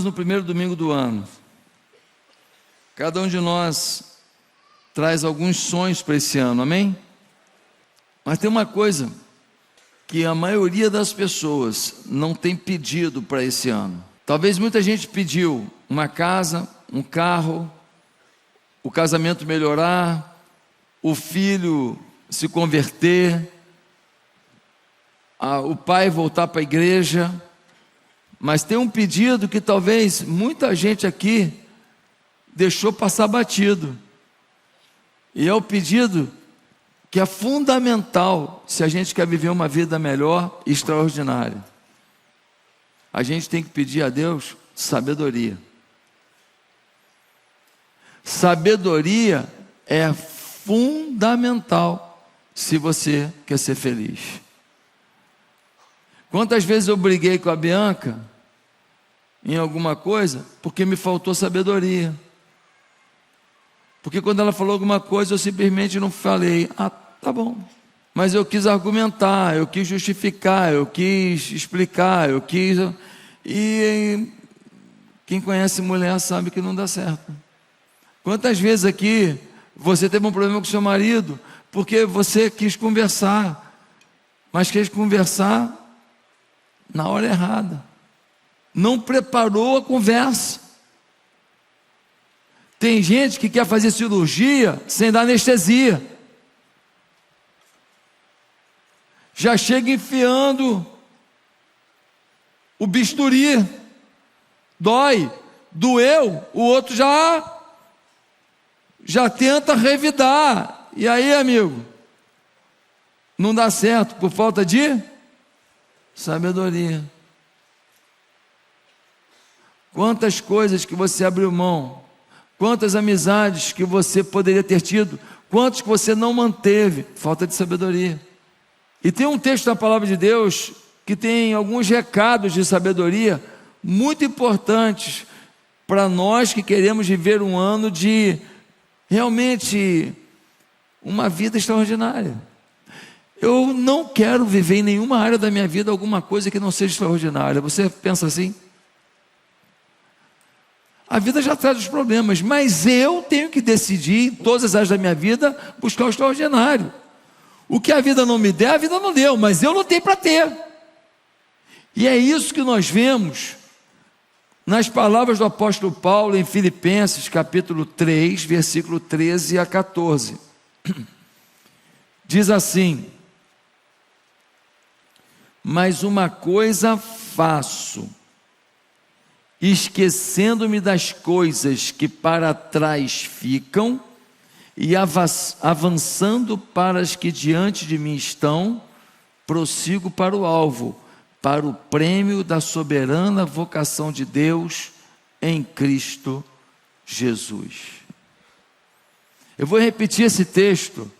estamos no primeiro domingo do ano. Cada um de nós traz alguns sonhos para esse ano, amém? Mas tem uma coisa que a maioria das pessoas não tem pedido para esse ano. Talvez muita gente pediu uma casa, um carro, o casamento melhorar, o filho se converter, o pai voltar para a igreja. Mas tem um pedido que talvez muita gente aqui deixou passar batido. E é o pedido que é fundamental se a gente quer viver uma vida melhor e extraordinária. A gente tem que pedir a Deus sabedoria. Sabedoria é fundamental se você quer ser feliz. Quantas vezes eu briguei com a Bianca em alguma coisa porque me faltou sabedoria? Porque quando ela falou alguma coisa eu simplesmente não falei, tá bom. Mas eu quis argumentar, eu quis justificar, eu quis explicar, E quem conhece mulher sabe que não dá certo. Quantas vezes aqui você teve um problema com seu marido porque você quis conversar, mas quis conversar na hora errada, não preparou a conversa. Tem gente que quer fazer cirurgia sem dar anestesia, já chega enfiando o bisturi, dói, doeu, o outro já tenta revidar. E aí, amigo, não dá certo por falta de sabedoria. Quantas coisas que você abriu mão, quantas amizades que você poderia ter tido, quantos que você não manteve, falta de sabedoria. E tem um texto da palavra de Deus que tem alguns recados de sabedoria muito importantes para nós que queremos viver um ano de realmente uma vida extraordinária. Eu não quero viver em nenhuma área da minha vida alguma coisa que não seja extraordinária. Você pensa assim? A vida já traz os problemas, mas eu tenho que decidir em todas as áreas da minha vida buscar o extraordinário. O que a vida não me der, a vida não deu, mas eu lutei para ter. E é isso que nós vemos nas palavras do apóstolo Paulo em Filipenses capítulo 3, versículo 13 a 14. Diz assim: mas uma coisa faço, esquecendo-me das coisas que para trás ficam e avançando para as que diante de mim estão, prossigo para o alvo, para o prêmio da soberana vocação de Deus em Cristo Jesus. Eu vou repetir esse texto,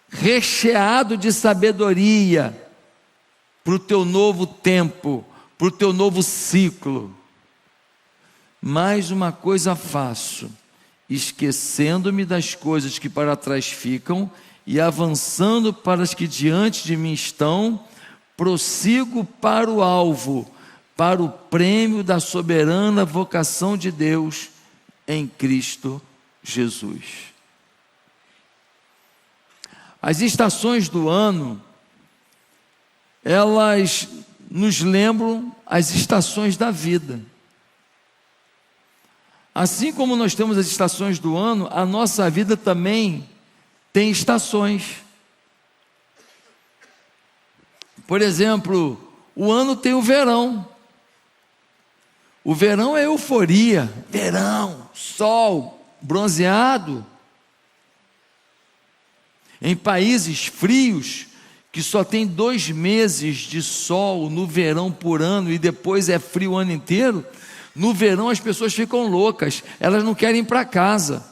recheado de sabedoria para o teu novo tempo, para o teu novo ciclo. Mais uma coisa faço, esquecendo-me das coisas que para trás ficam e avançando para as que diante de mim estão, prossigo para o alvo, para o prêmio da soberana vocação de Deus em Cristo Jesus. As estações do ano, elas nos lembram as estações da vida. Assim como nós temos as estações do ano, a nossa vida também tem estações. Por exemplo, o ano tem o verão. O verão é euforia, verão, sol, bronzeado. Em países frios, que só tem 2 meses de sol no verão por ano e depois é frio o ano inteiro, no verão as pessoas ficam loucas, elas não querem ir para casa,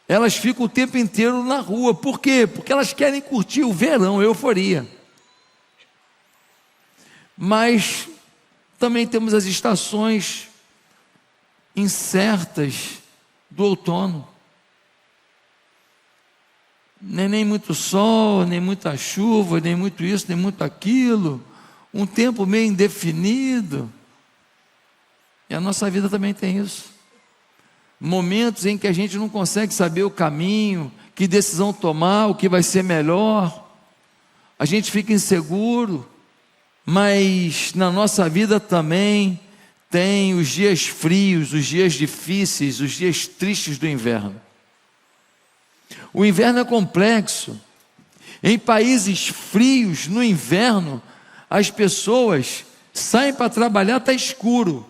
elas ficam o tempo inteiro na rua. Por quê? Porque elas querem curtir o verão, a euforia. Mas também temos as estações incertas do outono. Nem muito sol, nem muita chuva, nem muito isso, nem muito aquilo. Um tempo meio indefinido. E a nossa vida também tem isso. Momentos em que a gente não consegue saber o caminho, que decisão tomar, o que vai ser melhor. A gente fica inseguro, mas na nossa vida também tem os dias frios, os dias difíceis, os dias tristes do inverno. O inverno é complexo. Em países frios, no inverno, as pessoas saem para trabalhar, está escuro.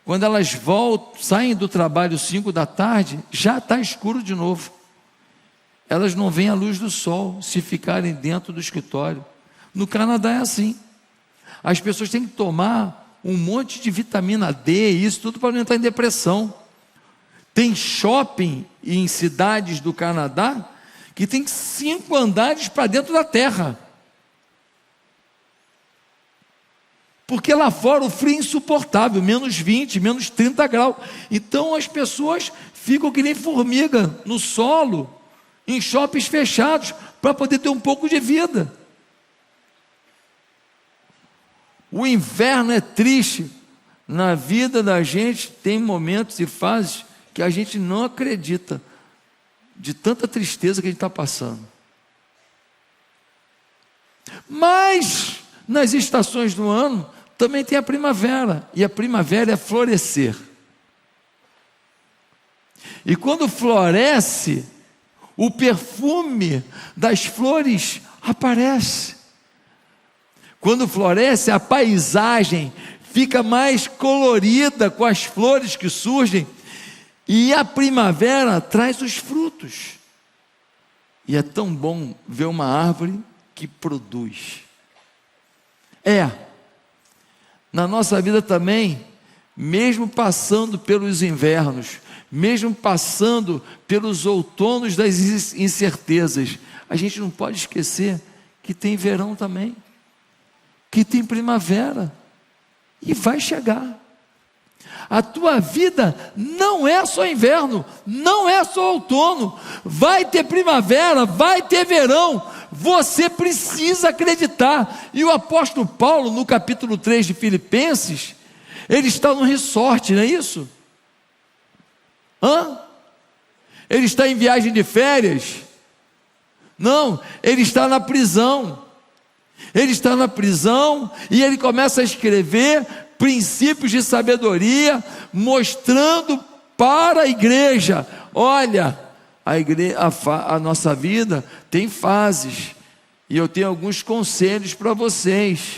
Quando elas voltam, saem do trabalho 5 da tarde, já está escuro de novo. Elas não veem a luz do sol se ficarem dentro do escritório. No Canadá é assim. As pessoas têm que tomar um monte de vitamina D, isso tudo para não entrar em depressão. Tem shopping em cidades do Canadá que tem 5 andares para dentro da terra. Porque lá fora o frio é insuportável, menos 20, menos 30 graus. Então as pessoas ficam que nem formiga no solo, em shoppings fechados, para poder ter um pouco de vida. O inverno é triste. Na vida da gente tem momentos e fases que a gente não acredita, de tanta tristeza que a gente está passando. Mas nas estações do ano também tem a primavera, e a primavera é florescer. E quando floresce, o perfume das flores aparece. Quando floresce, a paisagem fica mais colorida com as flores que surgem, e a primavera traz os frutos. E é tão bom ver uma árvore que produz. Na nossa vida também, mesmo passando pelos invernos, mesmo passando pelos outonos das incertezas, a gente não pode esquecer que tem verão também, que tem primavera, e vai chegar. A tua vida não é só inverno, não é só outono, vai ter primavera, vai ter verão. Você precisa acreditar. E o apóstolo Paulo, no capítulo 3 de Filipenses, ele está no resort, não é isso? Ele está em viagem de férias? Não, ele está na prisão. Ele está na prisão e ele começa a escrever princípios de sabedoria, mostrando para a igreja: olha, a nossa vida tem fases, e eu tenho alguns conselhos para vocês,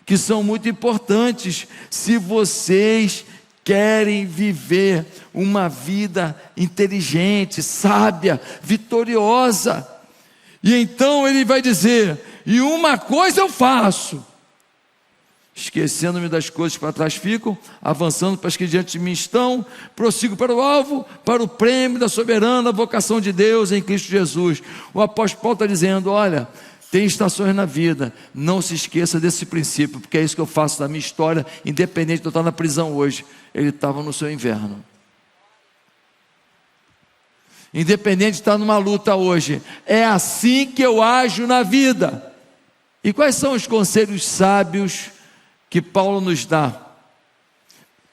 que são muito importantes, se vocês querem viver uma vida inteligente, sábia, vitoriosa. E então ele vai dizer: e uma coisa eu faço, esquecendo-me das coisas que para trás ficam, avançando para as que diante de mim estão, prossigo para o alvo, para o prêmio da soberana vocação de Deus em Cristo Jesus. O apóstolo Paulo está dizendo: olha, tem estações na vida, não se esqueça desse princípio, porque é isso que eu faço na minha história, independente de eu estar na prisão hoje. Ele estava no seu inverno. Independente de estar numa luta hoje, é assim que eu ajo na vida. E quais são os conselhos sábios que Paulo nos dá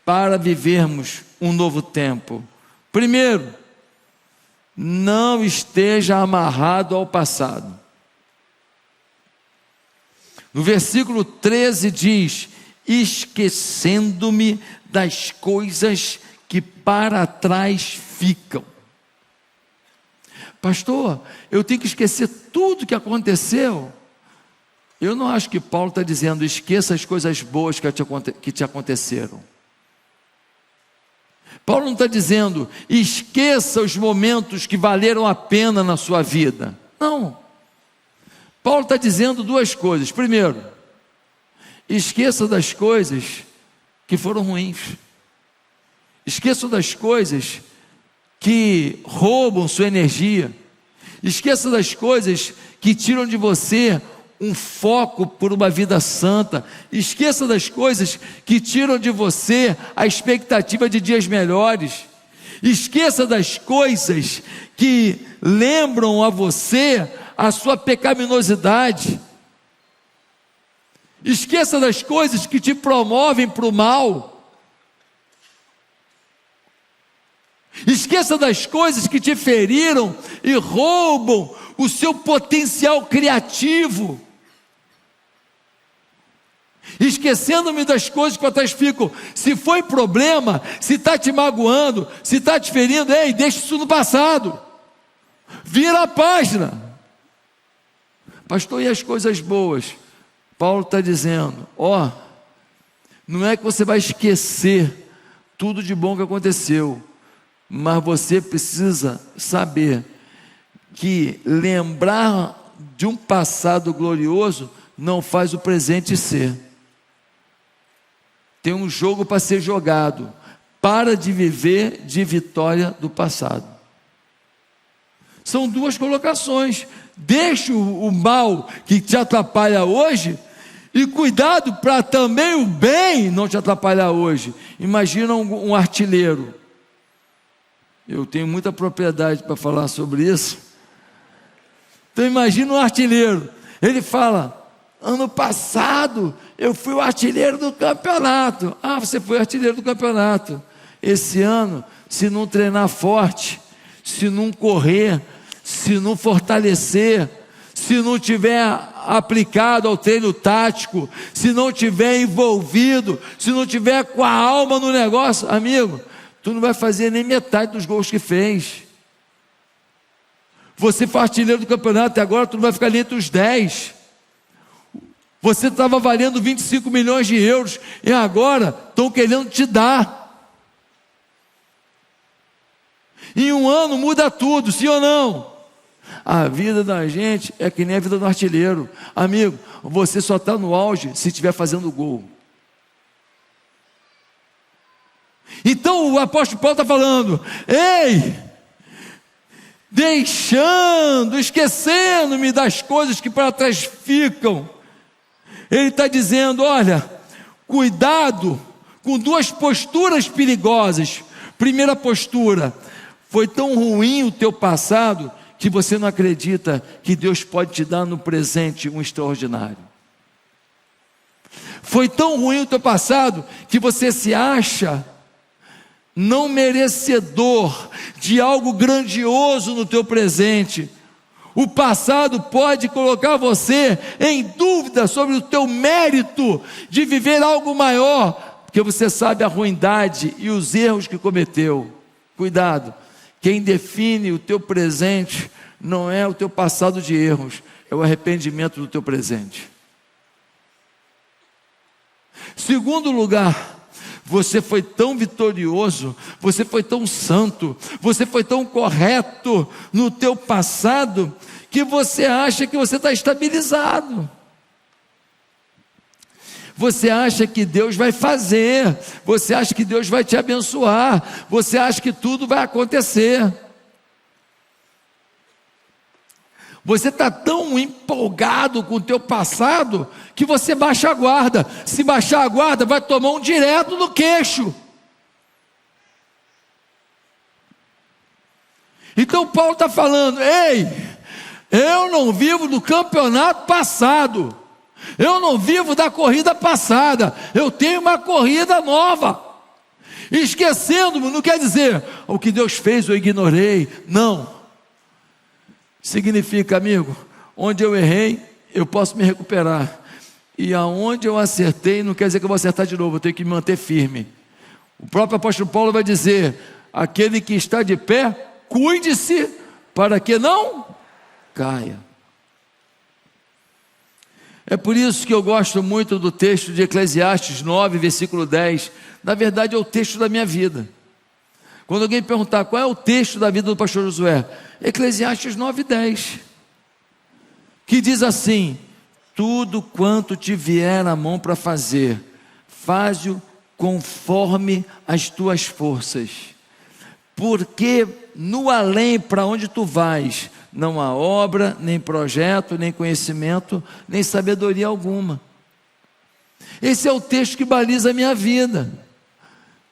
para vivermos um novo tempo? Primeiro, não esteja amarrado ao passado. No versículo 13 diz: esquecendo-me das coisas que para trás ficam. Pastor, eu tenho que esquecer tudo que aconteceu? Eu não acho que Paulo está dizendo: esqueça as coisas boas que te aconteceram. Paulo não está dizendo: esqueça os momentos que valeram a pena na sua vida. Não. Paulo está dizendo duas coisas. Primeiro, esqueça das coisas que foram ruins. Esqueça das coisas que roubam sua energia. Esqueça das coisas que tiram de você um foco por uma vida santa. Esqueça das coisas que tiram de você a expectativa de dias melhores. Esqueça das coisas que lembram a você a sua pecaminosidade. Esqueça das coisas que te promovem para o mal. Esqueça das coisas que te feriram e roubam o seu potencial criativo. Esquecendo-me das coisas que para trás ficam. Se foi problema, se está te magoando, se está te ferindo, ei, deixa isso no passado. Vira a página. Pastor, e as coisas boas? Paulo está dizendo, não é que você vai esquecer tudo de bom que aconteceu, mas você precisa saber que lembrar de um passado glorioso não faz o presente ser. Tem um jogo para ser jogado. Para de viver de vitória do passado. São duas colocações. Deixa o mal que te atrapalha hoje e cuidado para também o bem não te atrapalhar hoje. Imagina um artilheiro. Eu tenho muita propriedade para falar sobre isso. Então imagina um artilheiro. Ele fala: ano passado eu fui o artilheiro do campeonato. Você foi artilheiro do campeonato. Esse ano, se não treinar forte, se não correr, se não fortalecer, se não tiver aplicado ao treino tático, se não tiver envolvido, se não tiver com a alma no negócio, amigo, tu não vai fazer nem metade dos gols que fez. Você foi artilheiro do campeonato e agora tu não vai ficar nem entre os 10. Você estava valendo 25 milhões de euros e agora estão querendo te dar. Em um ano muda tudo, sim ou não? A vida da gente é que nem a vida do artilheiro. Amigo, você só está no auge se estiver fazendo gol. Então o apóstolo Paulo está falando: ei, esquecendo-me das coisas que para trás ficam. Ele está dizendo: olha, cuidado com duas posturas perigosas. Primeira postura: foi tão ruim o teu passado que você não acredita que Deus pode te dar no presente um extraordinário. Foi tão ruim o teu passado que você se acha não merecedor de algo grandioso no teu presente. O passado pode colocar você em dúvida sobre o teu mérito de viver algo maior, porque você sabe a ruindade e os erros que cometeu. Cuidado, quem define o teu presente não é o teu passado de erros, é o arrependimento do teu presente. Segundo lugar, você foi tão vitorioso, você foi tão santo, você foi tão correto no teu passado, que você acha que você está estabilizado. Você acha que Deus vai fazer, você acha que Deus vai te abençoar, você acha que tudo vai acontecer. Você está tão empolgado com o teu passado que você baixa a guarda. Se baixar a guarda, vai tomar um direto no queixo. Então Paulo está falando: ei, eu não vivo do campeonato passado, eu não vivo da corrida passada, eu tenho uma corrida nova. Esquecendo-me não quer dizer o que Deus fez eu ignorei, não. Significa, amigo, onde eu errei, eu posso me recuperar. E aonde eu acertei, não quer dizer que eu vou acertar de novo, eu tenho que me manter firme. O próprio apóstolo Paulo vai dizer: aquele que está de pé, cuide-se para que não caia. É por isso que eu gosto muito do texto de Eclesiastes 9, versículo 10. Na verdade é o texto da minha vida. Quando alguém perguntar qual é o texto da vida do pastor Josué, Eclesiastes 9:10, que diz assim: tudo quanto te vier à mão para fazer, faz-o conforme as tuas forças, porque no além para onde tu vais, não há obra, nem projeto, nem conhecimento, nem sabedoria alguma. Esse é o texto que baliza a minha vida.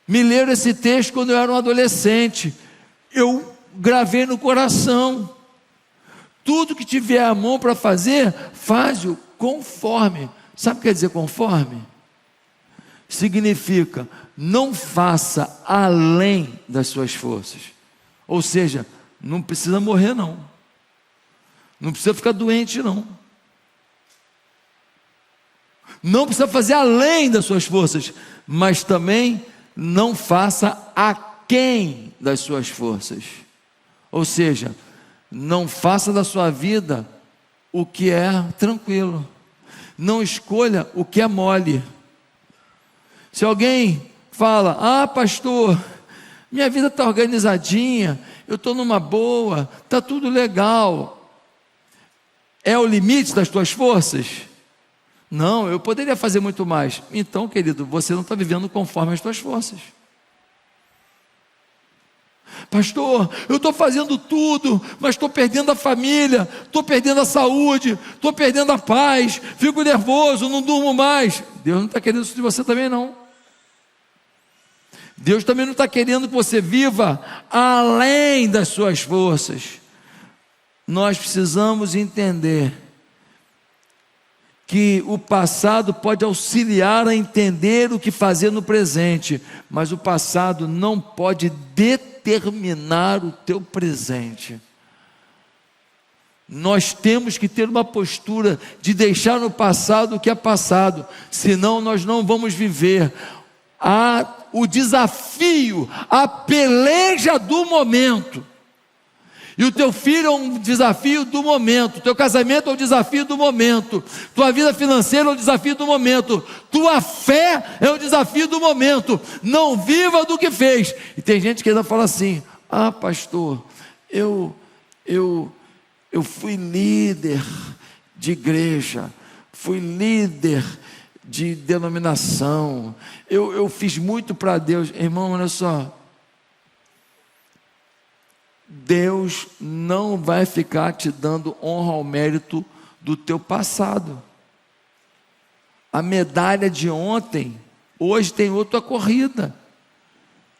Me leram esse texto quando eu era um adolescente, eu gravei no coração: tudo que tiver a mão para fazer, faz-o conforme. Sabe o que quer dizer conforme? Significa, não faça além das suas forças. Ou seja, não precisa morrer não. Não precisa ficar doente não. Não precisa fazer além das suas forças, mas também não faça aquém das suas forças. Ou seja, não faça da sua vida o que é tranquilo. Não escolha o que é mole. Se alguém fala, pastor, minha vida está organizadinha, eu estou numa boa, está tudo legal. É o limite das tuas forças? Não, eu poderia fazer muito mais. Então, querido, você não está vivendo conforme as tuas forças. Pastor, eu estou fazendo tudo, mas estou perdendo a família, estou perdendo a saúde, estou perdendo a paz, fico nervoso, não durmo mais. Deus não está querendo isso de você também não. Deus também não está querendo que você viva além das suas forças. Nós precisamos entender que o passado pode auxiliar a entender o que fazer no presente, mas o passado não pode determinar o teu presente. Nós temos que ter uma postura de deixar no passado o que é passado, senão nós não vamos viver o desafio, a peleja do momento. E o teu filho é um desafio do momento, teu casamento é um desafio do momento, tua vida financeira é um desafio do momento, tua fé é um desafio do momento. Não viva do que fez. E tem gente que ainda fala assim, pastor, eu fui líder de igreja, fui líder de denominação, eu fiz muito para Deus. Irmão, olha só, Deus não vai ficar te dando honra ao mérito do teu passado. A medalha de ontem, hoje tem outra corrida.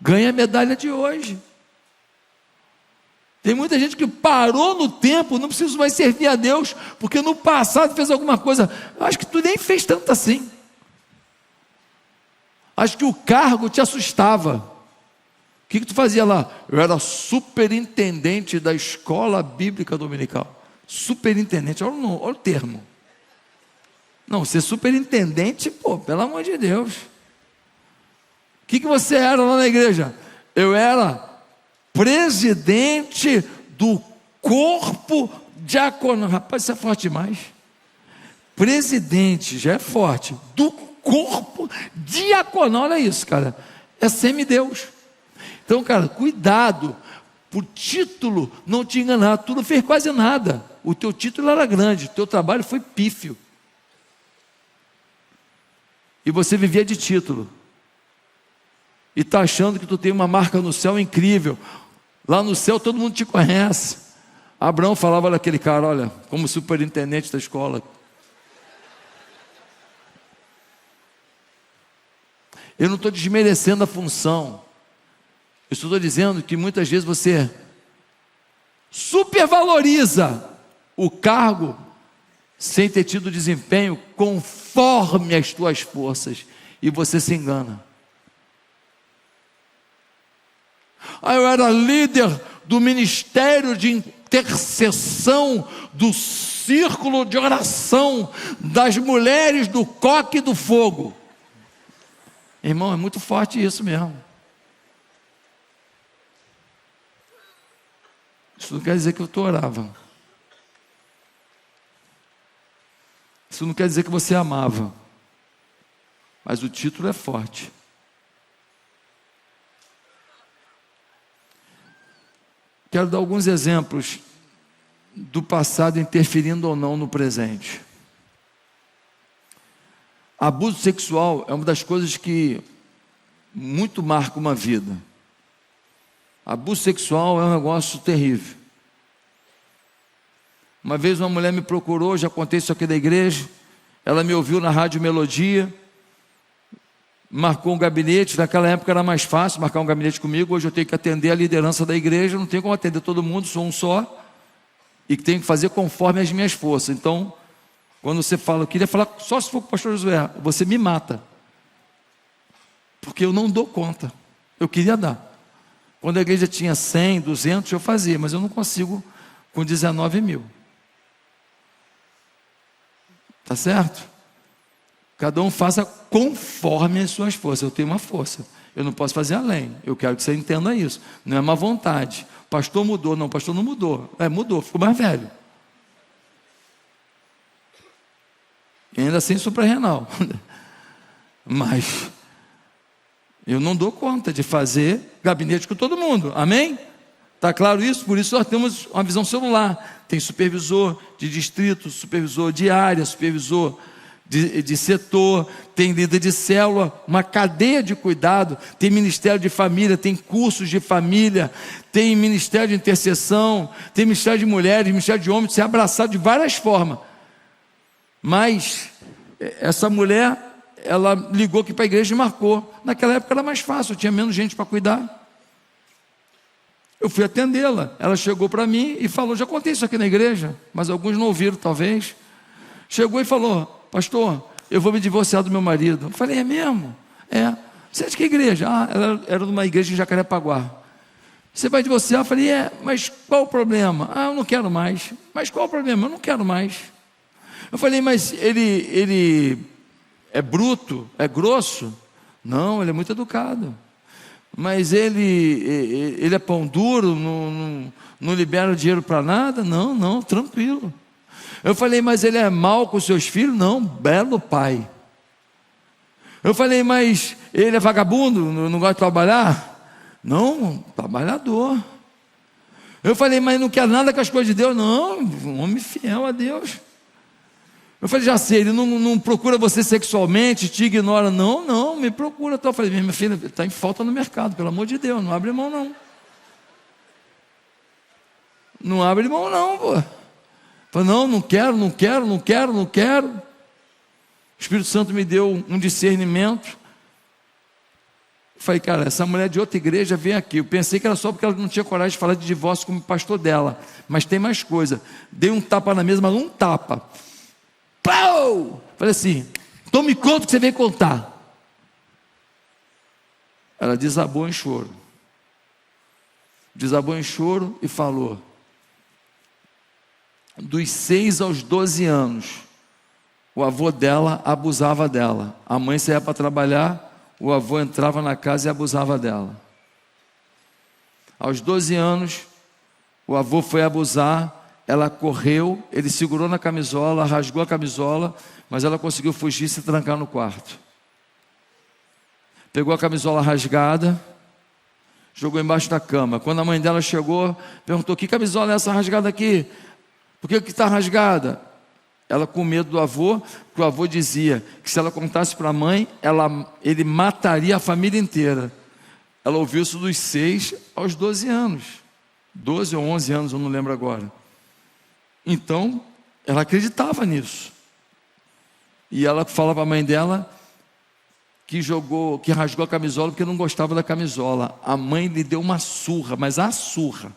Ganha a medalha de hoje. Tem muita gente que parou no tempo, não precisa mais servir a Deus, porque no passado fez alguma coisa. Eu acho que tu nem fez tanto assim. Acho que o cargo te assustava. O que tu fazia lá? Eu era superintendente da escola bíblica dominical. Superintendente, olha o termo. Não, ser superintendente, pelo amor de Deus. O que você era lá na igreja? Eu era presidente do corpo diaconal. Rapaz, isso é forte demais. Presidente, já é forte. Do corpo diaconal, olha isso, cara. É semideus. Então, cara, cuidado, por título não te enganar. Tu não fez quase nada, o teu título era grande, o teu trabalho foi pífio, e você vivia de título, e está achando que tu tem uma marca no céu incrível. Lá no céu todo mundo te conhece. Abraão falava daquele cara, olha, como superintendente da escola. Eu não estou desmerecendo a função, eu estou dizendo que muitas vezes você supervaloriza o cargo sem ter tido desempenho conforme as tuas forças, e você se engana. Eu era líder do ministério de intercessão, do círculo de oração das mulheres do coque e do fogo. Irmão, é muito forte isso mesmo. Isso não quer dizer que tu orava. Isso não quer dizer que você amava. Mas o título é forte. Quero dar alguns exemplos do passado interferindo ou não no presente. Abuso sexual é uma das coisas que muito marca uma vida. Abuso sexual é um negócio terrível. Uma vez uma mulher me procurou, já contei isso aqui da igreja, ela me ouviu na Rádio Melodia, marcou um gabinete. Naquela época era mais fácil marcar um gabinete comigo, hoje eu tenho que atender a liderança da igreja, não tenho como atender todo mundo, sou um só, e tenho que fazer conforme as minhas forças. Então, Quando você fala, eu queria falar só se for com o pastor Josué, você me mata. Porque eu não dou conta. Eu queria dar. Quando a igreja tinha 100, 200, eu fazia, mas eu não consigo com 19 mil. Tá certo? Cada um faça conforme as suas forças. Eu tenho uma força, eu não posso fazer além. Eu quero que você entenda isso. Não é má vontade. O pastor mudou, não, o pastor não mudou. Mudou, ficou mais velho. E ainda sem suprarrenal. Mas eu não dou conta de fazer gabinete com todo mundo. Amém? Está claro isso? Por isso nós temos uma visão celular. Tem supervisor de distrito, supervisor de área, supervisor de setor, tem líder de célula, uma cadeia de cuidado, tem ministério de família, tem cursos de família, tem ministério de intercessão, tem ministério de mulheres, ministério de homens, ser abraçado de várias formas. Mas essa mulher, ela ligou aqui para a igreja e marcou. Naquela época era mais fácil, tinha menos gente para cuidar. Eu fui atendê-la. Ela chegou para mim e falou, já contei isso aqui na igreja, mas alguns não ouviram talvez. Chegou e falou, pastor, eu vou me divorciar do meu marido. Eu falei, é mesmo? É. Você é de que igreja? Ela era de uma igreja em Jacarepaguá. Você vai divorciar? Eu falei, mas qual o problema? Eu não quero mais. Mas qual o problema? Eu não quero mais. Eu falei, mas ele é bruto? É grosso? Não, ele é muito educado. Mas ele é pão duro? Não libera dinheiro para nada? Não, tranquilo. Eu falei, mas ele é mau com seus filhos? Não, belo pai. Eu falei, mas ele é vagabundo? Não gosta de trabalhar? Não, trabalhador. Eu falei, mas não quer nada com as coisas de Deus? Não, um homem fiel a Deus. Eu falei, já sei, ele não procura você sexualmente, te ignora. Não, me procura. Eu falei, minha filha, está em falta no mercado, pelo amor de Deus, não abre mão não. Não abre mão não, pô. Eu falei, não quero. O Espírito Santo me deu um discernimento. Eu falei, cara, essa mulher de outra igreja vem aqui. Eu pensei que era só porque ela não tinha coragem de falar de divórcio como pastor dela. Mas tem mais coisa. Dei um tapa na mesa, mas um tapa. Pau! Falei assim, tome conta que você vem contar. Ela desabou em choro. E falou, dos 6 aos 12 anos, o avô dela abusava dela. A mãe saía para trabalhar, o avô entrava na casa e abusava dela. Aos 12 anos, o avô foi abusar. Ela correu, ele segurou na camisola, rasgou a camisola, mas ela conseguiu fugir e se trancar no quarto. Pegou a camisola rasgada, jogou embaixo da cama. Quando a mãe dela chegou, perguntou, que camisola é essa rasgada aqui? Por que está rasgada? Ela com medo do avô, porque o avô dizia que se ela contasse para a mãe, ele mataria a família inteira. Ela ouviu isso dos 6 aos 12 anos. 12 ou 11 anos, eu não lembro agora. Então, ela acreditava nisso. E ela fala para a mãe dela que rasgou a camisola porque não gostava da camisola. A mãe lhe deu uma surra, mas a surra.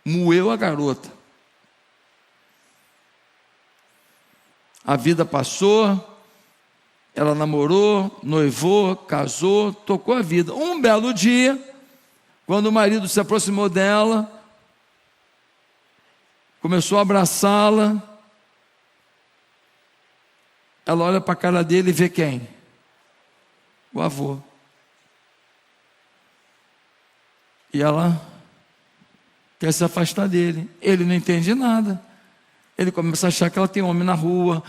Moeu a garota. A vida passou, ela namorou, noivou, casou, tocou a vida. Um belo dia, quando o marido se aproximou dela, começou a abraçá-la, ela olha para a cara dele e vê quem? O avô. E ela quer se afastar dele. Ele não entende nada. Ele começa a achar que ela tem homem na rua,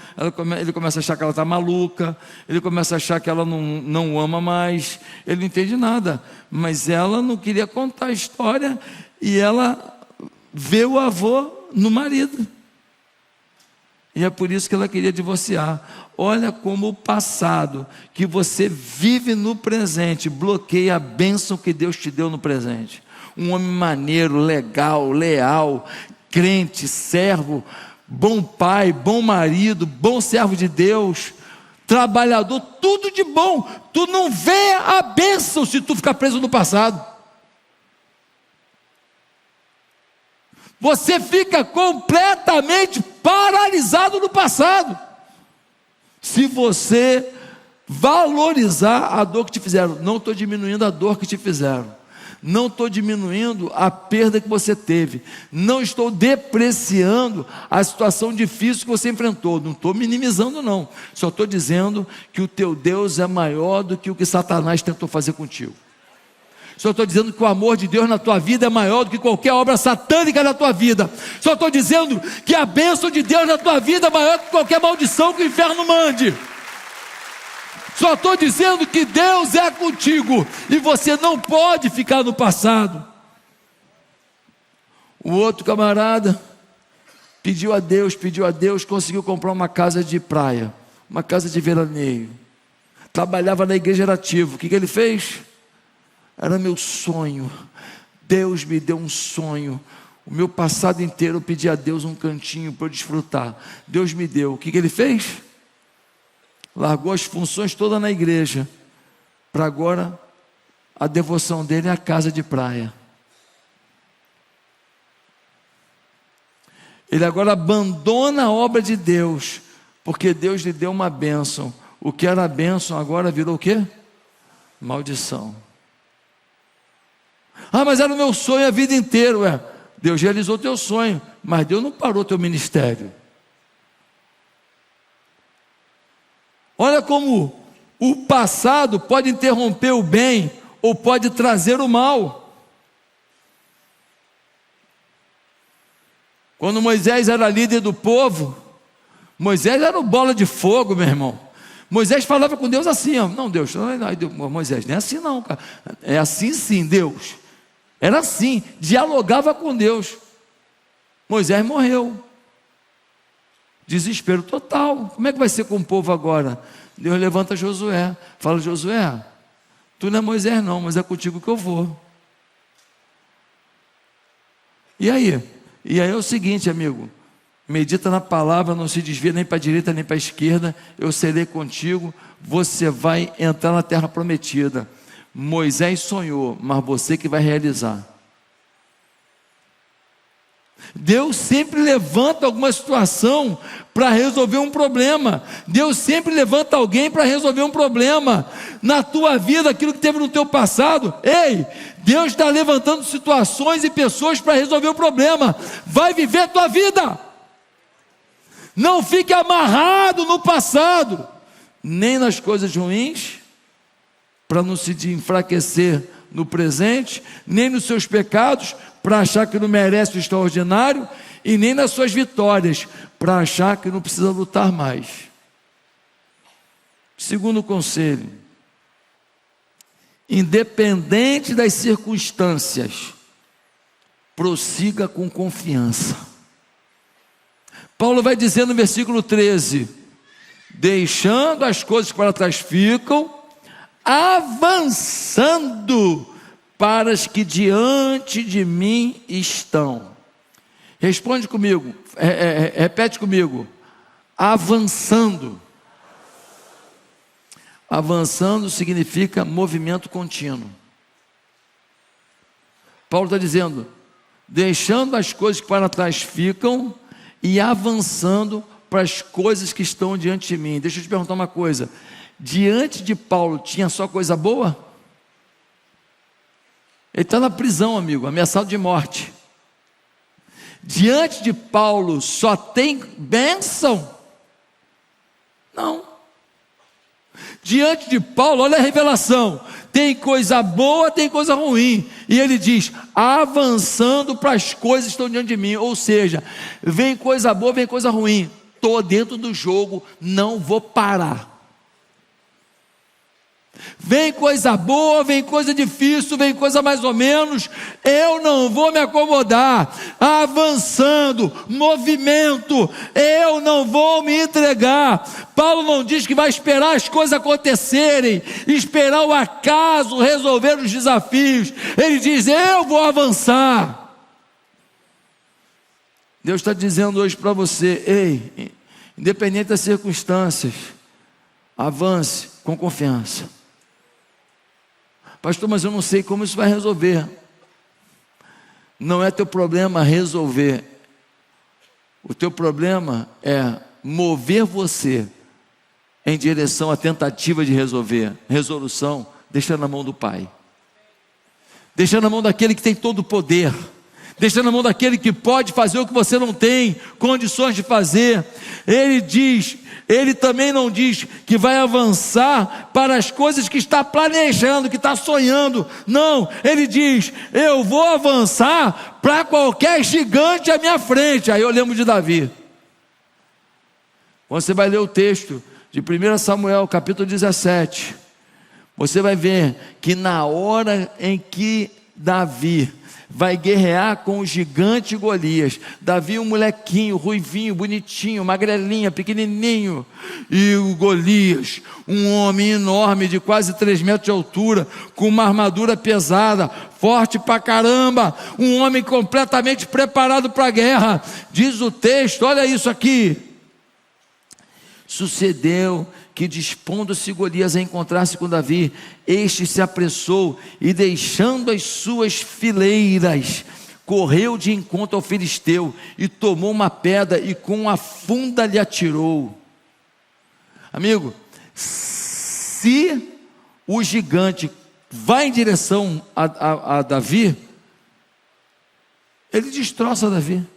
ele começa a achar que ela está maluca, ele começa a achar que ela não o ama mais, ele não entende nada. Mas ela não queria contar a história e ela vê o avô no marido. E é por isso que ela queria divorciar. Olha como o passado, que você vive no presente, bloqueia a bênção que Deus te deu no presente. Um homem maneiro, legal, leal, crente, servo, bom pai, bom marido, bom servo de Deus, trabalhador, tudo de bom. Tu não vê a bênção se tu ficar preso no passado. Você fica completamente paralisado no passado. Se você valorizar a dor que te fizeram, não estou diminuindo a dor que te fizeram, não estou diminuindo a perda que você teve, não estou depreciando a situação difícil que você enfrentou, não estou minimizando não, só estou dizendo que o teu Deus é maior do que o que Satanás tentou fazer contigo. Só estou dizendo que o amor de Deus na tua vida é maior do que qualquer obra satânica na tua vida. Só estou dizendo que a bênção de Deus na tua vida é maior do que qualquer maldição que o inferno mande. Só estou dizendo que Deus é contigo e você não pode ficar no passado. O outro camarada pediu a Deus, conseguiu comprar uma casa de praia, uma casa de veraneio. Trabalhava na igreja ativa. O que ele fez? Era meu sonho. Deus me deu um sonho. O meu passado inteiro eu pedi a Deus um cantinho para eu desfrutar. Deus me deu. O que ele fez? Largou as funções todas na igreja, para agora a devoção dele é a casa de praia. Ele agora abandona a obra de Deus, porque Deus lhe deu uma bênção. O que era bênção agora virou o quê? Maldição. Ah, mas era o meu sonho a vida inteira. Deus realizou o teu sonho, mas Deus não parou o teu ministério. Olha como o passado pode interromper o bem ou pode trazer o mal. Quando Moisés era líder do povo, Moisés era o bola de fogo, meu irmão. Moisés falava com Deus assim, ó, não, Deus, não, Moisés, não é assim não, cara. É assim sim, Deus. Era assim, dialogava com Deus. Moisés morreu. Desespero total. Como é que vai ser com o povo agora? Deus levanta Josué. Fala, Josué, tu não é Moisés não, mas é contigo que eu vou. E aí? E aí é o seguinte, amigo, medita na palavra, não se desvia nem para a direita nem para a esquerda, eu serei contigo, você vai entrar na terra prometida. Moisés sonhou, mas você que vai realizar. Deus sempre levanta alguma situação para resolver um problema. Deus sempre levanta alguém para resolver um problema na tua vida, aquilo que teve no teu passado. Ei, Deus está levantando situações e pessoas para resolver o problema. Vai viver a tua vida. Não fique amarrado no passado, nem nas coisas ruins, para não se enfraquecer no presente, nem nos seus pecados, para achar que não merece o extraordinário, e nem nas suas vitórias, para achar que não precisa lutar mais. Segundo conselho, independente das circunstâncias, prossiga com confiança. Paulo vai dizer no versículo 13, deixando as coisas que para trás ficam, avançando para as que diante de mim estão. Responde comigo, repete comigo, avançando. Avançando significa movimento contínuo. Paulo está dizendo, deixando as coisas que para trás ficam e avançando para as coisas que estão diante de mim. Deixa eu te perguntar uma coisa, diante de Paulo tinha só coisa boa? Ele está na prisão, amigo, ameaçado de morte. Diante de Paulo só tem bênção? Não. Diante de Paulo, olha a revelação, tem coisa boa, tem coisa ruim, e ele diz, avançando para as coisas que estão diante de mim, ou seja, vem coisa boa, vem coisa ruim, estou dentro do jogo, não vou parar. Vem coisa boa, vem coisa difícil, vem coisa mais ou menos, eu não vou me acomodar, avançando, movimento, eu não vou me entregar. Paulo não diz que vai esperar as coisas acontecerem, esperar o acaso resolver os desafios, ele diz, eu vou avançar. Deus está dizendo hoje para você, ei, independente das circunstâncias, avance com confiança. Pastor, mas eu não sei como isso vai resolver. Não é teu problema resolver. O teu problema é mover você em direção à tentativa de resolver. Resolução, deixa na mão do Pai. Deixa na mão daquele que tem todo o poder. Deixa na mão daquele que pode fazer o que você não tem condições de fazer. Ele também não diz que vai avançar para as coisas que está planejando, que está sonhando. Não, ele diz: eu vou avançar para qualquer gigante à minha frente. Aí eu lembro de Davi. Quando você vai ler o texto de 1 Samuel, capítulo 17, você vai ver que na hora em que Davi vai guerrear com o gigante Golias, Davi um molequinho, ruivinho, bonitinho, magrelinha, pequenininho, e o Golias, um homem enorme de quase 3 metros de altura, com uma armadura pesada, forte pra caramba, um homem completamente preparado para a guerra. Diz o texto, olha isso aqui: sucedeu que, dispondo-se Golias a encontrar-se com Davi, este se apressou e, deixando as suas fileiras, correu de encontro ao filisteu e tomou uma pedra e com a funda lhe atirou. Amigo, se o gigante vai em direção a Davi, ele destroça Davi.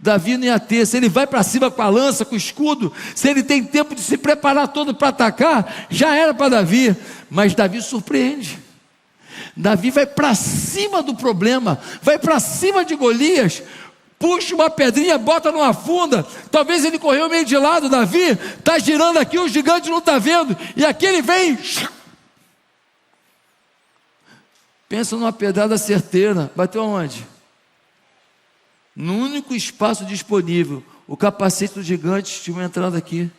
Davi não ia ter, se ele vai para cima com a lança, com o escudo, se ele tem tempo de se preparar todo para atacar, já era para Davi. Mas Davi surpreende. Davi vai para cima do problema, vai para cima de Golias, puxa uma pedrinha, bota numa funda. Talvez ele correu meio de lado. Davi está girando aqui, o gigante não está vendo, e aqui ele vem. Pensa numa pedrada certeira. Bateu aonde? No único espaço disponível. O capacete do gigante tinha uma entrada aqui.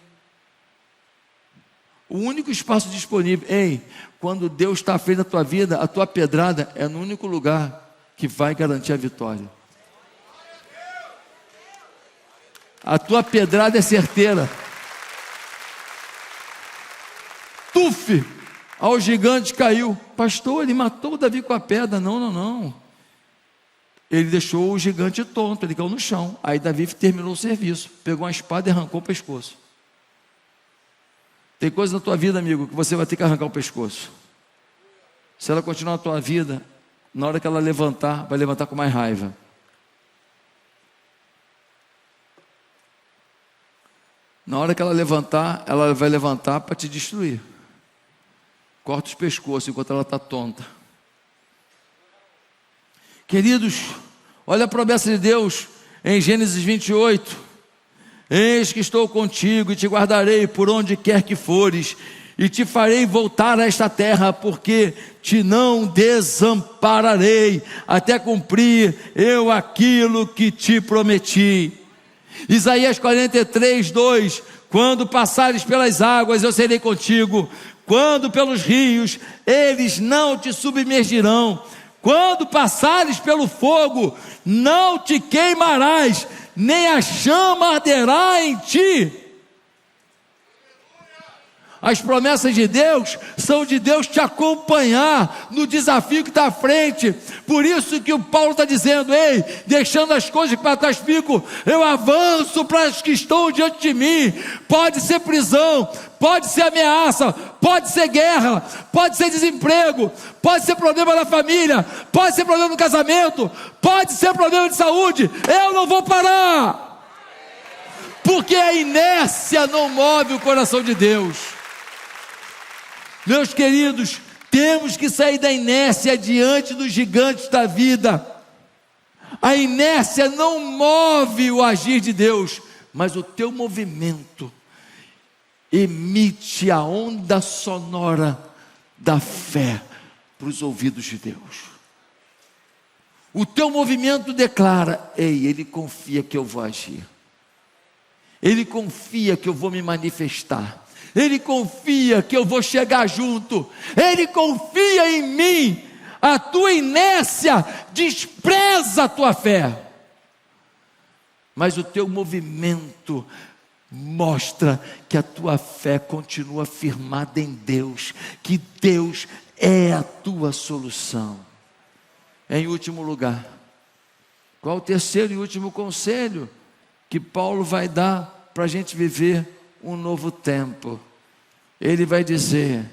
O único espaço disponível. Ei, quando Deus está à frente da tua vida, a tua pedrada é no único lugar que vai garantir a vitória. A tua pedrada é certeira. Tuf! Ao gigante caiu. Pastor, ele matou Davi com a pedra. Não. Ele deixou o gigante tonto, ele caiu no chão. Aí Davi terminou o serviço, pegou uma espada e arrancou o pescoço. Tem coisa na tua vida, amigo, que você vai ter que arrancar o pescoço. Se ela continuar na tua vida, na hora que ela levantar, vai levantar com mais raiva. Na hora que ela levantar, ela vai levantar para te destruir. Corta os pescoços enquanto ela está tonta. Queridos, olha a promessa de Deus em Gênesis 28. Eis que estou contigo e te guardarei por onde quer que fores, e te farei voltar a esta terra, porque te não desampararei, até cumprir eu aquilo que te prometi. Isaías 43, 2: quando passares pelas águas, eu serei contigo, quando pelos rios, eles não te submergirão. Quando passares pelo fogo, não te queimarás, nem a chama arderá em ti. As promessas de Deus são de Deus te acompanhar no desafio que está à frente. Por isso que o Paulo está dizendo: ei, deixando as coisas que para trás fico, eu avanço para as que estão diante de mim. Pode ser prisão, pode ser ameaça, pode ser guerra, pode ser desemprego, pode ser problema na família, pode ser problema no casamento, pode ser problema de saúde. Eu não vou parar, porque a inércia não move o coração de Deus. Meus queridos, temos que sair da inércia diante dos gigantes da vida. A inércia não move o agir de Deus, mas o teu movimento emite a onda sonora da fé para os ouvidos de Deus. O teu movimento declara: ei, ele confia que eu vou agir, ele confia que eu vou me manifestar, ele confia que eu vou chegar junto, ele confia em mim. A tua inércia despreza a tua fé, mas o teu movimento mostra que a tua fé continua firmada em Deus, que Deus é a tua solução. Em último lugar, qual o terceiro e último conselho que Paulo vai dar para a gente viver um novo tempo? Ele vai dizer: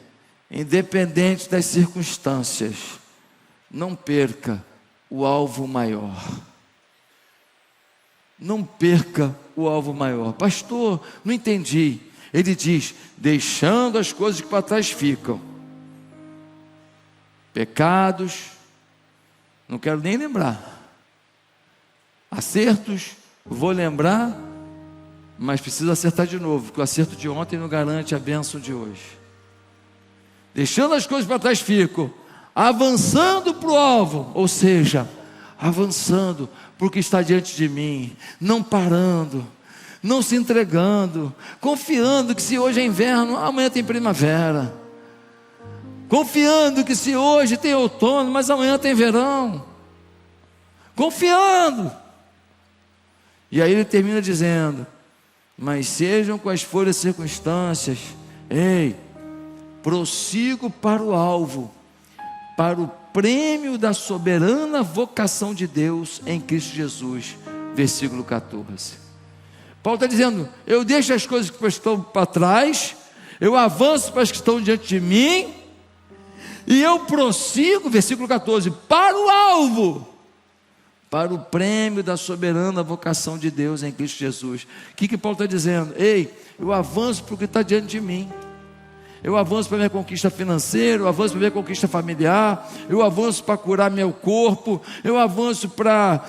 independente das circunstâncias, não perca o alvo maior. Não perca o alvo maior. Pastor, não entendi. Ele diz: deixando as coisas que para trás ficam, pecados, não quero nem lembrar, acertos, vou lembrar, mas preciso acertar de novo, porque o acerto de ontem não garante a bênção de hoje. Deixando as coisas para trás ficam, avançando para o alvo, ou seja, avançando porque está diante de mim, não parando, não se entregando, confiando que se hoje é inverno, amanhã tem primavera, confiando que se hoje tem outono, mas amanhã tem verão, confiando. E aí ele termina dizendo: mas sejam quais forem as circunstâncias, prossigo para o alvo, para o prêmio da soberana vocação de Deus em Cristo Jesus. Versículo 14. Paulo está dizendo: eu deixo as coisas que estão para trás, eu avanço para as que estão diante de mim, e eu prossigo, versículo 14, para o alvo, para o prêmio da soberana vocação de Deus em Cristo Jesus. O que Paulo está dizendo? Eu avanço para o que está diante de mim. Eu avanço para minha conquista financeira, eu avanço para minha conquista familiar, eu avanço para curar meu corpo, eu avanço para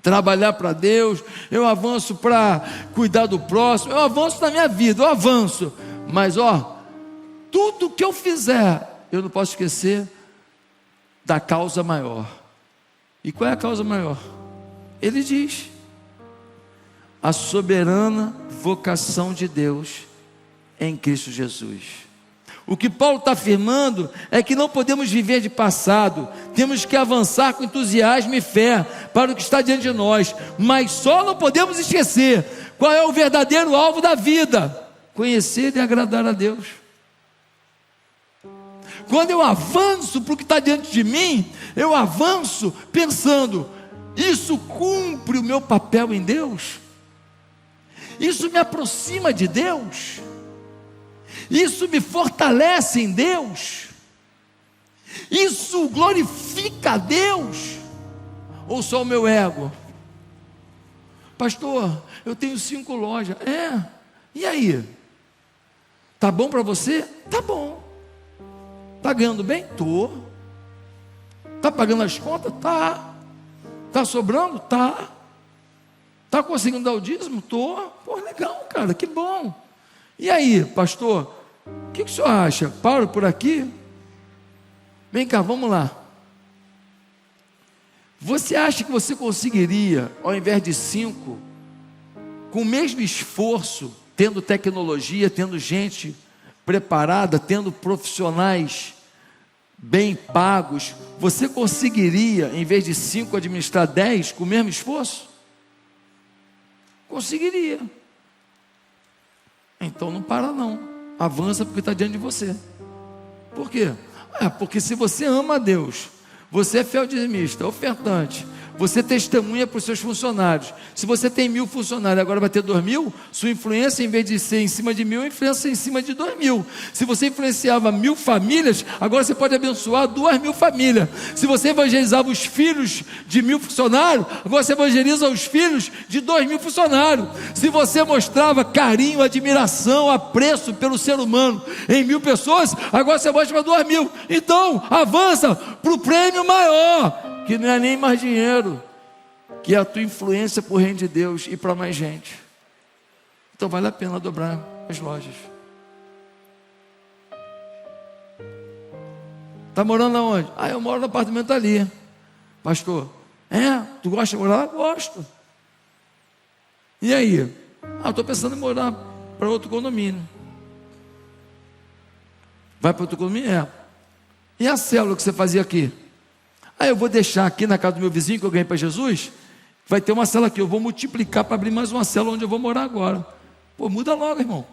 trabalhar para Deus, eu avanço para cuidar do próximo, eu avanço na minha vida, eu avanço. Mas tudo que eu fizer, eu não posso esquecer da causa maior. E qual é a causa maior? Ele diz: a soberana vocação de Deus em Cristo Jesus. O que Paulo está afirmando é que não podemos viver de passado, temos que avançar com entusiasmo e fé para o que está diante de nós, mas só não podemos esquecer qual é o verdadeiro alvo da vida: conhecer e agradar a Deus. Quando eu avanço para o que está diante de mim, eu avanço pensando: isso cumpre o meu papel em Deus? Isso me aproxima de Deus? Isso me fortalece em Deus? Isso glorifica a Deus? Ou só o meu ego? Pastor, eu tenho 5 lojas. E aí? Tá bom para você? Tá bom. Tá ganhando bem? Tô. Tá pagando as contas? Tá. Tá sobrando? Tá. Tá conseguindo dar o dízimo? Tô. Pô, legal, cara, que bom. E aí, pastor, o que o senhor acha? Paro por aqui? Vem cá, vamos lá. Você acha que você conseguiria, ao invés de 5, com o mesmo esforço, tendo tecnologia, tendo gente preparada, tendo profissionais bem pagos, você conseguiria, em vez de 5, administrar 10 com o mesmo esforço? Conseguiria. Então não para não, avança porque está diante de você. Por quê? Porque se você ama a Deus, você é fiel dizimista, ofertante, você testemunha para os seus funcionários. Se você tem 1.000 funcionários, agora vai ter 2.000, sua influência, em vez de ser em cima de 1.000, influência em cima de 2.000. Se você influenciava 1.000 famílias, agora você pode abençoar 2.000 famílias. Se você evangelizava os filhos de 1.000 funcionários, agora você evangeliza os filhos de 2.000 funcionários. Se você mostrava carinho, admiração, apreço pelo ser humano em 1.000 pessoas, agora você mostra para 2.000. Então avança para o prêmio maior, que não é nem mais dinheiro, que é a tua influência para o reino de Deus e para mais gente. Então vale a pena dobrar as lojas. Está morando aonde? Eu moro no apartamento ali. Pastor, tu gosta de morar lá? Gosto. E aí? Estou pensando em morar para outro condomínio. Vai para outro condomínio? E a célula que você fazia aqui? Eu vou deixar aqui na casa do meu vizinho que eu ganhei para Jesus. Vai ter uma célula aqui, eu vou multiplicar para abrir mais uma célula onde eu vou morar agora. Pô, muda logo, irmão.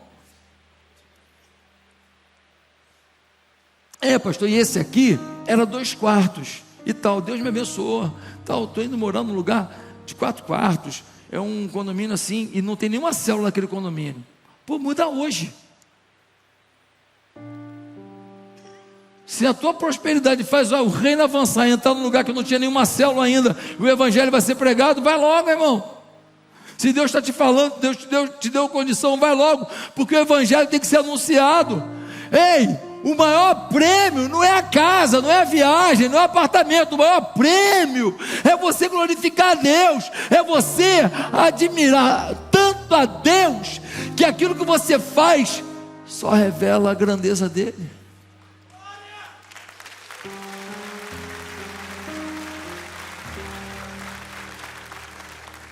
Pastor, e esse aqui era 2 quartos. e tal, Deus me abençoou, tal, estou indo morar num lugar de 4 quartos, é um condomínio assim, e não tem nenhuma célula naquele condomínio. Pô, muda hoje. Se a tua prosperidade faz o reino avançar e entrar num lugar que não tinha nenhuma célula ainda, o evangelho vai ser pregado, vai logo, irmão. Se Deus está te falando, Deus te deu condição, vai logo, porque o evangelho tem que ser anunciado. Ei, o maior prêmio não é a casa, não é a viagem, não é o apartamento. O maior prêmio é você glorificar a Deus, é você admirar tanto a Deus, que aquilo que você faz só revela a grandeza dele.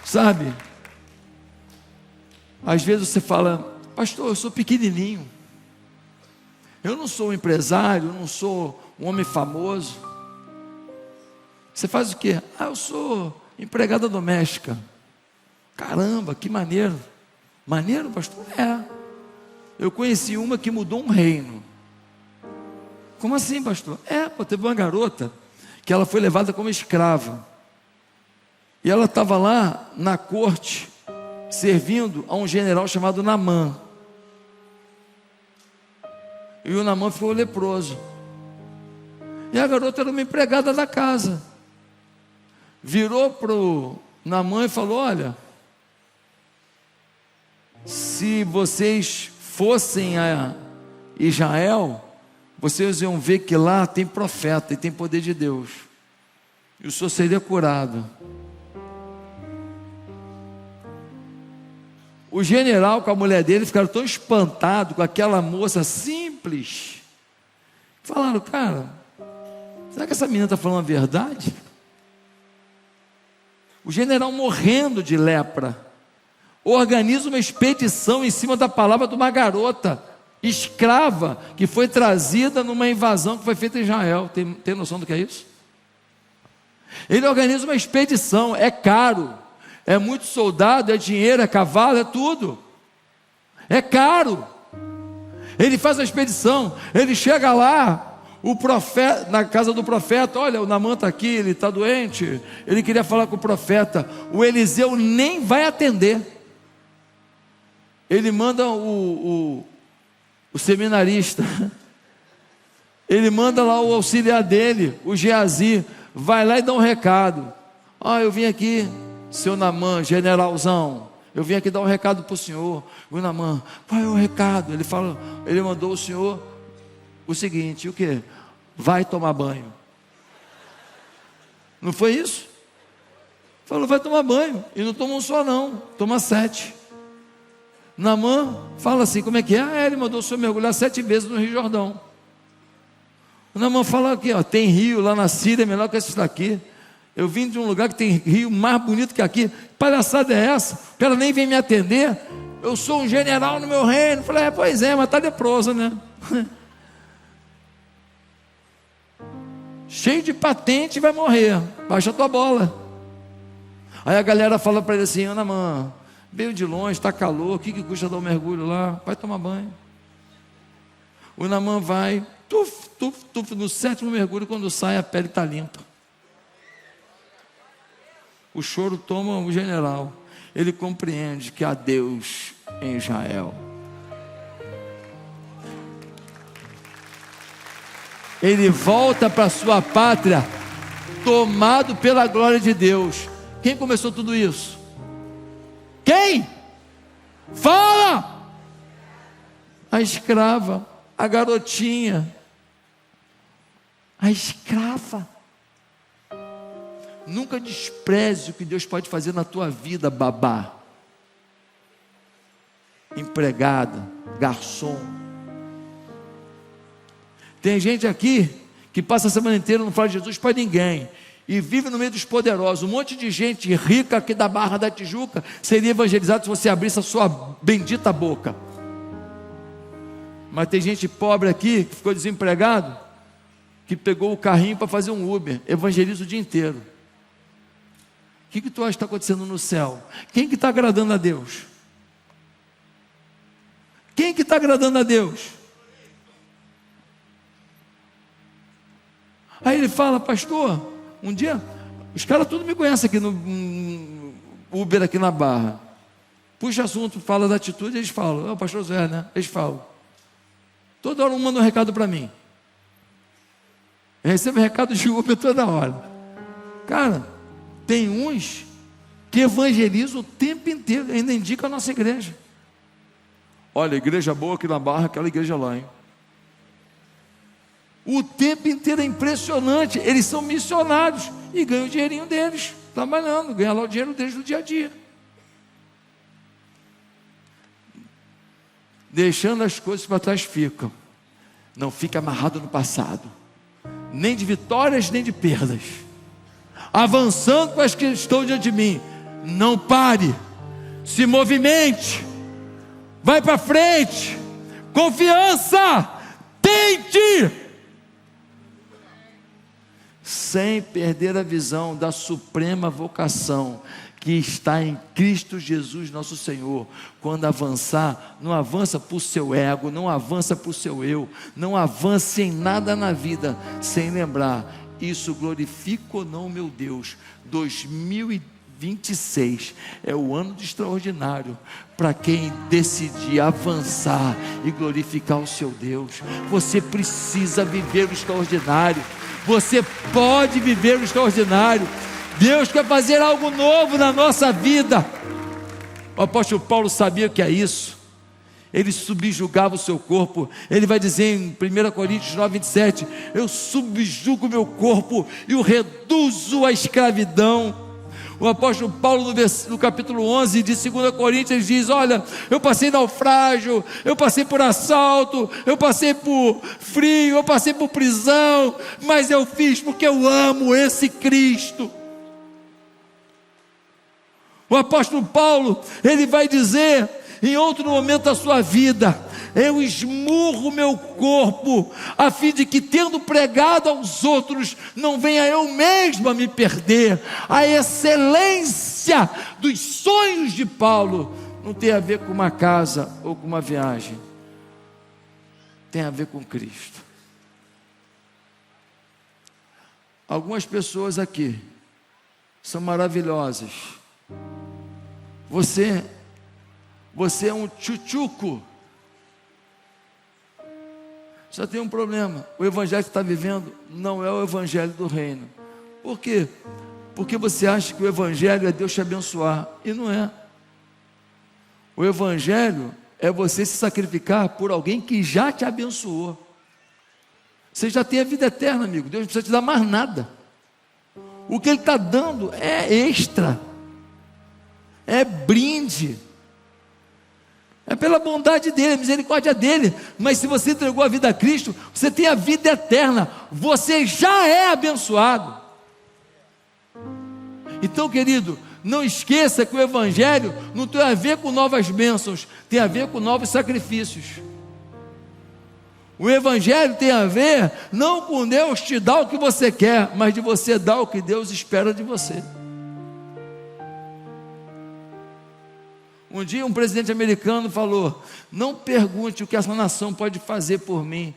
Sabe, às vezes você fala: pastor, eu sou pequenininho, eu não sou um empresário, eu não sou um homem famoso. Você faz o quê? Eu sou empregada doméstica. Caramba, que maneiro. Maneiro, pastor? Eu conheci uma que mudou um reino. Como assim, pastor? Teve uma garota que ela foi levada como escrava, e ela estava lá na corte, servindo a um general chamado Naamã. E o Naamã ficou leproso. E a garota era uma empregada da casa. Virou para o Naamã e falou: olha, se vocês fossem a Israel, vocês iam ver que lá tem profeta e tem poder de Deus, e o senhor seria curado. O general com a mulher dele ficaram tão espantados com aquela moça simples, falaram: cara, será que essa menina está falando a verdade? O general, morrendo de lepra, organiza uma expedição em cima da palavra de uma garota escrava que foi trazida numa invasão que foi feita em Israel. Tem noção do que é isso? Ele organiza uma expedição, é caro, é muito soldado, é dinheiro, é cavalo, é tudo, é caro. Ele faz a expedição, ele chega lá, o profeta, na casa do profeta: olha, o Naamã está aqui, ele está doente, ele queria falar com o profeta. O Eliseu nem vai atender. Ele manda o seminarista, ele manda lá o auxiliar dele, o Geazi, vai lá e dá um recado: eu vim aqui, seu Naamã, generalzão, eu vim aqui dar um recado para o senhor. O Naamã: qual é o recado? Ele mandou o senhor o seguinte: o que? Vai tomar banho. Não foi isso? Falou: vai tomar banho. E não toma um só não, toma 7. Naamã fala assim: como é que é? Ele mandou o senhor mergulhar 7 vezes no Rio Jordão. O Naamã fala aqui: tem rio lá na Síria melhor que esse daqui. Eu vim de um lugar que tem rio mais bonito que aqui. Que palhaçada é essa? O cara nem vem me atender. Eu sou um general no meu reino. Falei: pois é, mas está leproso, né? Cheio de patente, vai morrer. Baixa a tua bola. Aí a galera fala para ele assim: Naamã, veio de longe, está calor, o que custa dar um mergulho lá? Vai tomar banho. O Naamã vai, tuf, tuf, tuf, no 7º mergulho, quando sai, a pele está limpa. O choro toma o general. Ele compreende que há Deus em Israel. Ele volta para sua pátria, tomado pela glória de Deus. Quem começou tudo isso? Quem? Fala! A escrava, a garotinha, a escrava. Nunca despreze o que Deus pode fazer na tua vida, babá, empregada, garçom. Tem gente aqui que passa a semana inteira não fala de Jesus para ninguém e vive no meio dos poderosos. Um monte de gente rica aqui da Barra da Tijuca seria evangelizado se você abrisse a sua bendita boca. Mas tem gente pobre aqui que ficou desempregado, que pegou o carrinho para fazer um Uber, evangeliza o dia inteiro. O que tu acha que está acontecendo no céu? Quem que está agradando a Deus? Quem que está agradando a Deus? Aí ele fala: pastor, Um dia, os caras tudo me conhecem aqui no Uber, aqui na Barra. Puxa assunto, fala da atitude, eles falam, o pastor Zé, né? Eles falam. Toda hora um manda um recado para mim. Eu recebo recado de Uber toda hora. Cara, tem uns que evangelizam o tempo inteiro, ainda indica a nossa igreja. Olha, igreja boa aqui na Barra, aquela igreja lá, hein? O tempo inteiro é impressionante. Eles são missionários e ganham o dinheirinho deles, trabalhando, ganham lá o dinheiro deles no dia a dia. Deixando as coisas para trás ficam. Não fica amarrado no passado, nem de vitórias, nem de perdas. Avançando para as que estão diante de mim. Não pare, se movimente, vai para frente, confiança, tente, sem perder a visão da suprema vocação que está em Cristo Jesus nosso Senhor. Quando avançar, não avança por seu ego, não avança por seu eu, não avance em nada na vida, sem lembrar, isso glorifica ou não meu Deus. 2026 é o ano de extraordinário para quem decidir avançar e glorificar o seu Deus. Você precisa viver o extraordinário, você pode viver o extraordinário. Deus quer fazer algo novo na nossa vida. O apóstolo Paulo sabia o que é isso. Ele subjugava o seu corpo. Ele vai dizer em 1 Coríntios 9:27, eu subjugo o meu corpo e o reduzo à escravidão. O apóstolo Paulo no capítulo 11 de 2 Coríntios, ele diz, olha, eu passei naufrágio, eu passei por assalto, eu passei por frio, eu passei por prisão, mas eu fiz porque eu amo esse Cristo. O apóstolo Paulo, ele vai dizer em outro momento da sua vida, eu esmurro meu corpo, a fim de que, tendo pregado aos outros, não venha eu mesmo a me perder. A excelência dos sonhos de Paulo não tem a ver com uma casa ou com uma viagem, tem a ver com Cristo. Algumas pessoas aqui são maravilhosas. Você é um tchutchuco. Só tem um problema: o evangelho que você está vivendo não é o evangelho do reino. Por quê? Porque você acha que o evangelho é Deus te abençoar, e não é. O evangelho é você se sacrificar por alguém que já te abençoou. Você já tem a vida eterna, amigo. Deus não precisa te dar mais nada. O que Ele está dando é extra, é brinde, é pela bondade dEle, a misericórdia dEle. Mas se você entregou a vida a Cristo, você tem a vida eterna, você já é abençoado. Então, querido, não esqueça que o evangelho não tem a ver com novas bênçãos, tem a ver com novos sacrifícios. O evangelho tem a ver não com Deus te dar o que você quer, mas de você dar o que Deus espera de você. Um dia um presidente americano falou: não pergunte o que essa nação pode fazer por mim,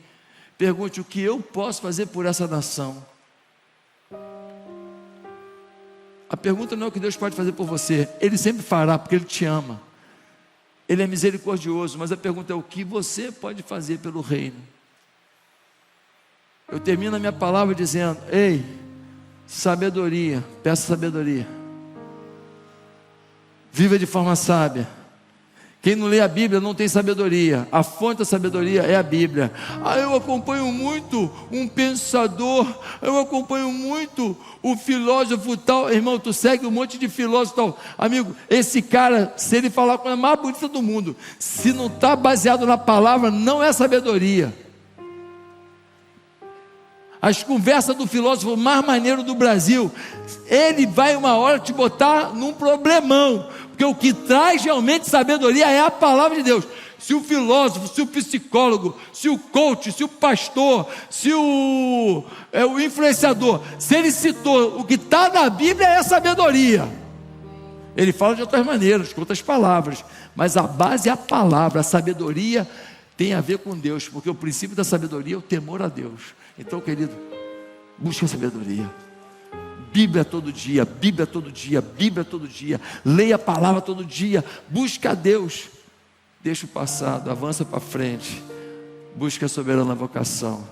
pergunte o que eu posso fazer por essa nação. A pergunta não é o que Deus pode fazer por você, Ele sempre fará, porque Ele te ama, Ele é misericordioso, mas a pergunta é o que você pode fazer pelo reino. Eu termino a minha palavra dizendo: ei, sabedoria, peça sabedoria, viva de forma sábia. Quem não lê a Bíblia não tem sabedoria. A fonte da sabedoria é a Bíblia. Eu acompanho muito um pensador, eu acompanho muito o filósofo tal. Irmão, tu segue um monte de filósofo tal. Amigo, esse cara, se ele falar com a mais bonita do mundo, se não está baseado na palavra, não é sabedoria. As conversas do filósofo mais maneiro do Brasil, ele vai uma hora te botar num problemão, porque o que traz realmente sabedoria é a palavra de Deus. Se o filósofo, se o psicólogo, se o coach, se o pastor, se o influenciador, se ele citou o que está na Bíblia, é sabedoria. Ele fala de outras maneiras, com outras palavras, mas a base é a palavra. A sabedoria tem a ver com Deus, porque o princípio da sabedoria é o temor a Deus. Então, querido, busque a sabedoria, Bíblia todo dia, Bíblia todo dia, Bíblia todo dia. Leia a palavra todo dia. Busca a Deus. Deixa o passado, avança para frente. Busca a soberana vocação.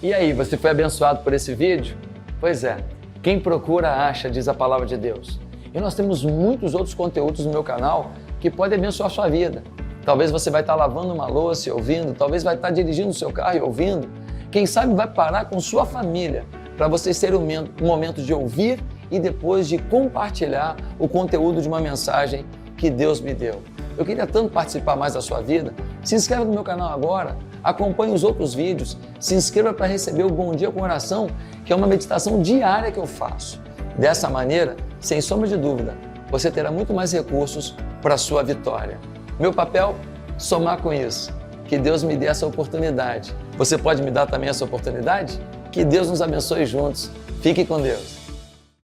E aí, você foi abençoado por esse vídeo? Pois é, quem procura acha, diz a palavra de Deus. E nós temos muitos outros conteúdos no meu canal que podem abençoar a sua vida. Talvez você vai estar lavando uma louça e ouvindo, talvez vai estar dirigindo o seu carro e ouvindo. Quem sabe vai parar com sua família para vocês terem um momento de ouvir e depois de compartilhar o conteúdo de uma mensagem que Deus me deu. Eu queria tanto participar mais da sua vida. Se inscreva no meu canal agora, acompanhe os outros vídeos, se inscreva para receber o Bom Dia com Oração, que é uma meditação diária que eu faço. Dessa maneira, sem sombra de dúvida, você terá muito mais recursos para a sua vitória. Meu papel? Somar com isso. Que Deus me dê essa oportunidade. Você pode me dar também essa oportunidade? Que Deus nos abençoe juntos. Fique com Deus.